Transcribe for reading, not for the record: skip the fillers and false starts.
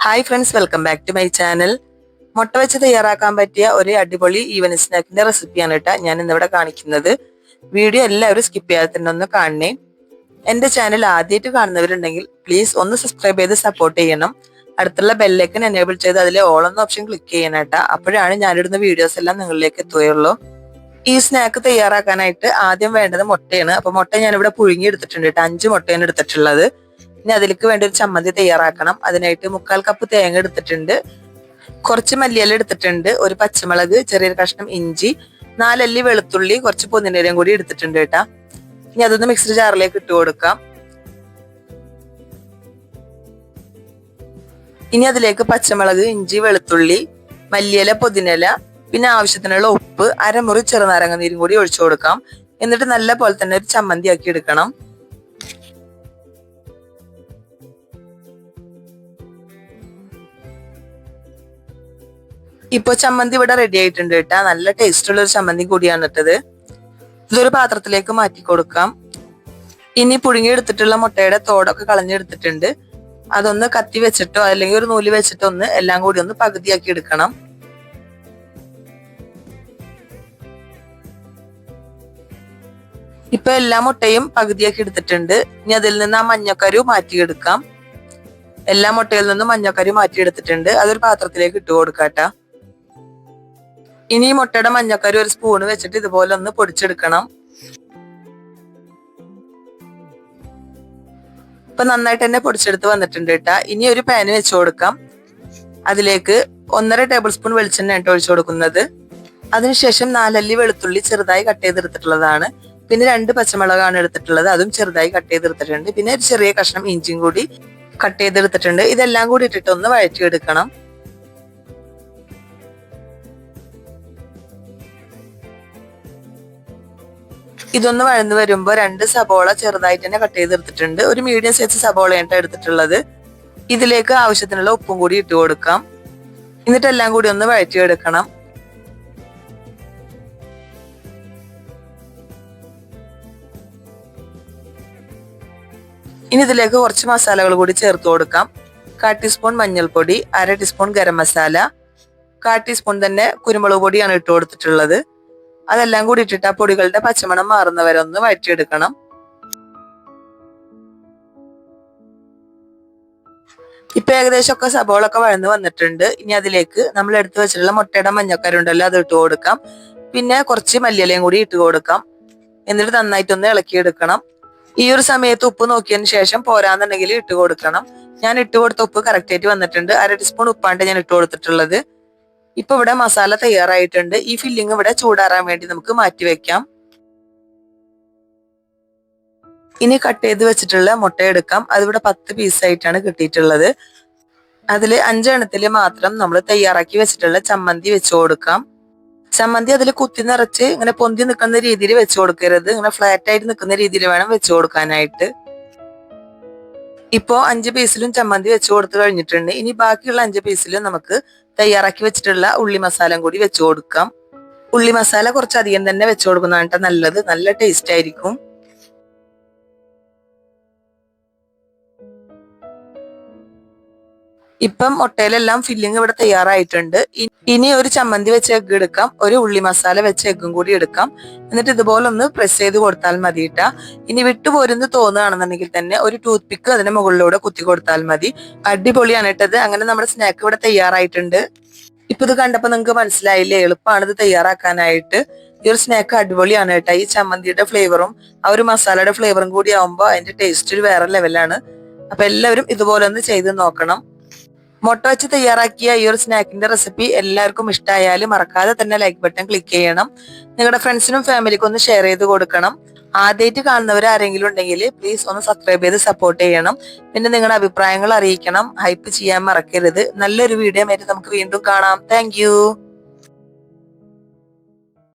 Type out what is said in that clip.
Hi friends, welcome back to my channel. മുട്ട വെച്ച് തയ്യാറാക്കാൻ പറ്റിയ ഒരു അടിപൊളി ഈവനിങ് സ്നാക്കിന്റെ റെസിപ്പിയാണ് കേട്ടോ ഞാൻ ഇന്നിവിടെ കാണിക്കുന്നത്. വീഡിയോ എല്ലാവരും സ്കിപ്പ് ചെയ്യാതെ തന്നെ ഒന്ന് കാണണേ. എന്റെ ചാനൽ ആദ്യമായിട്ട് കാണുന്നവരുണ്ടെങ്കിൽ പ്ലീസ് ഒന്ന് സബ്സ്ക്രൈബ് ചെയ്ത് സപ്പോർട്ട് ചെയ്യണം. അടുത്തുള്ള ബെല്ലൈക്കൻ എനേബിൾ ചെയ്ത് അതിലെ ഓൾ എന്ന ഓപ്ഷൻ ക്ലിക്ക് ചെയ്യണം കേട്ടോ. അപ്പോഴാണ് ഞാനിടുന്ന വീഡിയോസ് എല്ലാം നിങ്ങളിലേക്ക് എത്തുകയുള്ളൂ. ഈ സ്നാക്ക് തയ്യാറാക്കാനായിട്ട് ആദ്യം വേണ്ടത് മുട്ടയാണ്. അപ്പൊ മുട്ട ഞാനിവിടെ പുഴുങ്ങി എടുത്തിട്ടുണ്ട് കേട്ടോ. 5 മുട്ടയാണ് എടുത്തിട്ടുള്ളത്. ഇനി അതിലേക്ക് വേണ്ടി ഒരു ചമ്മന്തി തയ്യാറാക്കണം. അതിനായിട്ട് 1/4 കപ്പ് തേങ്ങ എടുത്തിട്ടുണ്ട്, കുറച്ച് മല്ലിയില എടുത്തിട്ടുണ്ട്, ഒരു പച്ചമുളക്, ചെറിയൊരു കഷ്ണം ഇഞ്ചി, 4 അല്ലി വെളുത്തുള്ളി, കുറച്ച് പൊതിനയിലയും കൂടി എടുത്തിട്ടുണ്ട് കേട്ടാ. ഇനി അതൊന്ന് മിക്സർ ജാറിലേക്ക് ഇട്ട് കൊടുക്കാം. ഇനി അതിലേക്ക് പച്ചമുളക്, ഇഞ്ചി, വെളുത്തുള്ളി, മല്ലിയില, പൊതിനയില, പിന്നെ ആവശ്യത്തിനുള്ള ഉപ്പ്, അരമുറി ചെറുനാരങ്ങ നീരും കൂടി ഒഴിച്ചു കൊടുക്കാം. എന്നിട്ട് നല്ല പോലെ തന്നെ ഒരു ചമ്മന്തി ആക്കി എടുക്കണം. ഇപ്പൊ ചമ്മന്തി ഇവിടെ റെഡി ആയിട്ടുണ്ട് കേട്ടാ. നല്ല ടേസ്റ്റ് ഉള്ള ഒരു ചമ്മന്തി കൂടിയാണ് ഇട്ടത്. ഇതൊരു പാത്രത്തിലേക്ക് മാറ്റി കൊടുക്കാം. ഇനി പുഴുങ്ങിയെടുത്തിട്ടുള്ള മുട്ടയുടെ തോടൊക്കെ കളഞ്ഞെടുത്തിട്ടുണ്ട്. അതൊന്ന് കത്തി വെച്ചിട്ടോ അല്ലെങ്കിൽ ഒരു നൂല് വെച്ചിട്ടോ ഒന്ന് എല്ലാം കൂടി ഒന്ന് പകുതിയാക്കി എടുക്കണം. ഇപ്പൊ എല്ലാ മുട്ടയും പകുതിയാക്കി എടുത്തിട്ടുണ്ട്. ഇനി അതിൽ നിന്ന് ആ മഞ്ഞക്കരു മാറ്റിയെടുക്കാം. എല്ലാ മുട്ടയിൽ നിന്നും മഞ്ഞക്കരു മാറ്റിയെടുത്തിട്ടുണ്ട്. അതൊരു പാത്രത്തിലേക്ക് ഇട്ട് കൊടുക്കാട്ടാ. ഇനി മുട്ടയുടെ മഞ്ഞക്കരു ഒരു സ്പൂണ് വെച്ചിട്ട് ഇതുപോലെ ഒന്ന് പൊടിച്ചെടുക്കണം. ഇപ്പൊ നന്നായിട്ട് തന്നെ പൊടിച്ചെടുത്ത് വന്നിട്ടുണ്ട് കേട്ടാ. ഇനി ഒരു പാന് വെച്ചു കൊടുക്കാം. അതിലേക്ക് 1.5 ടേബിൾ സ്പൂൺ വെളിച്ചെണ്ണ ഒഴിച്ചു കൊടുക്കുന്നത്. അതിനുശേഷം 4 അല്ലി വെളുത്തുള്ളി ചെറുതായി കട്ട് ചെയ്തെടുത്തിട്ടുള്ളതാണ്. പിന്നെ 2 പച്ചമുളകാണ് എടുത്തിട്ടുള്ളത്, അതും ചെറുതായി കട്ട് ചെയ്തെടുത്തിട്ടുണ്ട്. പിന്നെ ഒരു ചെറിയ കഷ്ണം ഇഞ്ചിയും കൂടി കട്ട് ചെയ്തെടുത്തിട്ടുണ്ട്. ഇതെല്ലാം കൂടി ഇട്ടിട്ട് ഒന്ന് വഴറ്റിയെടുക്കണം. ഇതൊന്ന് വഴന്നു വരുമ്പോ 2 സബോള ചെറുതായിട്ട് തന്നെ കട്ട് ചെയ്തെടുത്തിട്ടുണ്ട്. ഒരു മീഡിയം സൈസ് സബോളയാണ് എടുത്തിട്ടുള്ളത്. ഇതിലേക്ക് ആവശ്യത്തിനുള്ള ഉപ്പും കൂടി ഇട്ട് കൊടുക്കാം. എന്നിട്ട് എല്ലാം കൂടി ഒന്ന് വഴറ്റിയെടുക്കണം. ഇനി ഇതിലേക്ക് കുറച്ച് മസാലകൾ കൂടി ചേർത്ത് കൊടുക്കാം. 1/4 ടീസ്പൂൺ മഞ്ഞൾപ്പൊടി, 1/2 ടീസ്പൂൺ ഗരം മസാല, 1/4 ടീസ്പൂൺ തന്നെ കുരുമുളക് പൊടിയാണ് ഇട്ട് കൊടുത്തിട്ടുള്ളത്. അതെല്ലാം കൂടി ഇട്ടിട്ട് ആ പൊടികളുടെ പച്ചമണം മാറുന്നവരെ ഒന്ന് വഴറ്റിയെടുക്കണം. ഇപ്പൊ ഏകദേശം ഒക്കെ സബോളൊക്കെ വഴന്ന് വന്നിട്ടുണ്ട്. ഇനി അതിലേക്ക് നമ്മൾ എടുത്തു വെച്ചിട്ടുള്ള മുട്ടയുടെ മഞ്ഞക്കറി ഉണ്ടല്ലോ അത് ഇട്ട് കൊടുക്കാം. പിന്നെ കുറച്ച് മല്ലിയിലയും കൂടി ഇട്ട് കൊടുക്കാം. എന്നിട്ട് നന്നായിട്ടൊന്ന് ഇളക്കിയെടുക്കണം. ഈ ഒരു സമയത്ത് ഉപ്പ് നോക്കിയതിന് ശേഷം പോരാന്നുണ്ടെങ്കിൽ ഇട്ട് കൊടുക്കണം. ഞാൻ ഇട്ട് കൊടുത്ത ഉപ്പ് കറക്റ്റ് ആയിട്ട് വന്നിട്ടുണ്ട്. 1/2 ടീസ്പൂൺ ഉപ്പാണ്ട് ഞാൻ ഇട്ട് കൊടുത്തിട്ടുള്ളത്. ഇപ്പൊ ഇവിടെ മസാല തയ്യാറായിട്ടുണ്ട്. ഈ ഫില്ലിങ് ഇവിടെ ചൂടാറാൻ വേണ്ടി നമുക്ക് മാറ്റി വെക്കാം. ഇനി കട്ട് ചെയ്ത് വെച്ചിട്ടുള്ള മുട്ട എടുക്കാം. അതിവിടെ 10 പീസായിട്ടാണ് കിട്ടിയിട്ടുള്ളത്. അതിൽ 5 എണ്ണത്തിൽ മാത്രം നമ്മൾ തയ്യാറാക്കി വെച്ചിട്ടുള്ള ചമ്മന്തി വെച്ചു കൊടുക്കാം. ചമ്മന്തി അതിൽ കുത്തി നിറച്ച് ഇങ്ങനെ പൊന്തി നിൽക്കുന്ന രീതിയിൽ വെച്ചു കൊടുക്കരുത്. ഇങ്ങനെ ഫ്ലാറ്റ് ആയിട്ട് നിൽക്കുന്ന രീതിയിൽ വേണം വെച്ചു കൊടുക്കാനായിട്ട്. ഇപ്പോ 5 പീസിലും ചമ്മന്തി വെച്ചു കൊടുത്തു കഴിഞ്ഞിട്ടുണ്ട്. ഇനി ബാക്കിയുള്ള 5 പീസിലും നമുക്ക് തയ്യാറാക്കി വെച്ചിട്ടുള്ള ഉള്ളി മസാല കൂടി വെച്ചു കൊടുക്കാം. ഉള്ളി മസാല കുറച്ചധികം തന്നെ വെച്ചു കൊടുക്കുന്നതാണ് നല്ലത്. നല്ല ടേസ്റ്റ് ആയിരിക്കും. ഇപ്പം മുട്ടയിലെല്ലാം ഫില്ലിങ് ഇവിടെ തയ്യാറായിട്ടുണ്ട്. ഇനി ഒരു ചമ്മന്തി വെച്ച് എഗ്ഗ് എടുക്കാം. ഒരു ഉള്ളി മസാല വെച്ച് എഗ്ഗും കൂടി എടുക്കാം. എന്നിട്ട് ഇതുപോലെ ഒന്ന് പ്രസ് ചെയ്ത് കൊടുത്താൽ മതിയിട്ടാ. ഇനി വിട്ടുപോരുന്ന് തോന്നുകയാണെന്നുണ്ടെങ്കിൽ തന്നെ ഒരു ടൂത്ത് പിക്ക് അതിന്റെ മുകളിലൂടെ കുത്തി കൊടുത്താൽ മതി. അടിപൊളിയാണ് ഇട്ടത്. അങ്ങനെ നമ്മുടെ സ്നാക്ക് ഇവിടെ തയ്യാറായിട്ടുണ്ട്. ഇപ്പൊ ഇത് കണ്ടപ്പോ നിങ്ങൾക്ക് മനസ്സിലായില്ലേ, എളുപ്പമാണ് ഇത് തയ്യാറാക്കാനായിട്ട്. ഈ ഒരു സ്നാക്ക് അടിപൊളിയാണ് കേട്ടോ. ഈ ചമ്മന്തിയുടെ ഫ്ലേവറും ആ ഒരു മസാലയുടെ ഫ്ലേവറും കൂടി ആവുമ്പോ അതിന്റെ ടേസ്റ്റ് ഒരു വേറെ ലെവലാണ്. അപ്പൊ എല്ലാവരും ഇതുപോലെ ഒന്ന് ചെയ്ത് നോക്കണം. മുട്ട വെച്ച് തയ്യാറാക്കിയ ഈ ഒരു സ്നാക്കിന്റെ റെസിപ്പി എല്ലാവർക്കും ഇഷ്ടമായാലും മറക്കാതെ തന്നെ ലൈക്ക് ബട്ടൺ ക്ലിക്ക് ചെയ്യണം. നിങ്ങളുടെ ഫ്രണ്ട്സിനും ഫാമിലിക്കും ഒന്ന് ഷെയർ ചെയ്ത് കൊടുക്കണം. ആദ്യമായിട്ട് കാണുന്നവർ ആരെങ്കിലും ഉണ്ടെങ്കിൽ പ്ലീസ് ഒന്ന് സബ്സ്ക്രൈബ് ചെയ്ത് സപ്പോർട്ട് ചെയ്യണം. പിന്നെ നിങ്ങളുടെ അഭിപ്രായങ്ങൾ അറിയിക്കണം. ഹൈപ്പ് ചെയ്യാൻ മറക്കരുത്. നല്ലൊരു വീഡിയോ ആയിട്ട് നമുക്ക് വീണ്ടും കാണാം. താങ്ക്